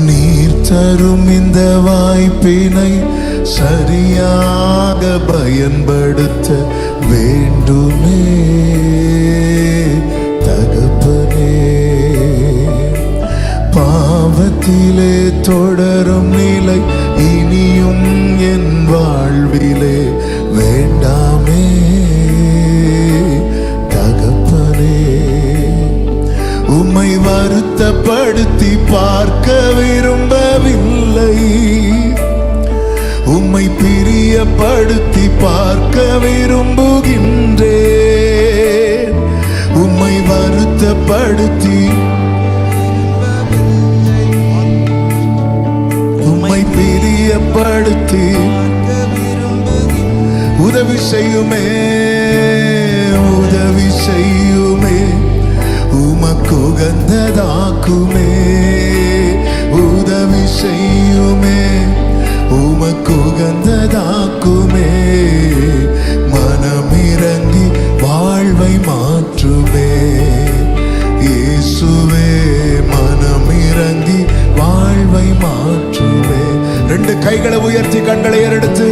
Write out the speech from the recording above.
நீர் தரும் இந்த வாய்ப்பினை சரியாக பயன்படுத்த வேண்டுமே தகப்பனே. பாவத்திலே தொடரும் நிலை இனியும் என் வாழ்விலே வேண்டாமே தகப்பனே. உம்மை வருத்தப்படுத்தி பார்க்க விரும்பவில்லை, உம்மை பிரியப்படுத்தி பார்க்க விரும்புகின்றேன். உம்மை வருத்தப்படுத்தி உம்மை பிரியப்படுத்தி உதவி செய்யுமே உதவி செய்யுமே, உமக்கு உகந்ததாக்குமே. உதவி செய்யுமே உமக்கு உகந்ததாக்குமே. மனமிரங்கி வாழ்வை மாற்றுமே இயேசுவே, மனமிரங்கி வாழ்வை மாற்றுமே. ரெண்டு கைகளை உயர்த்தி கண்களை ஏறெடுத்து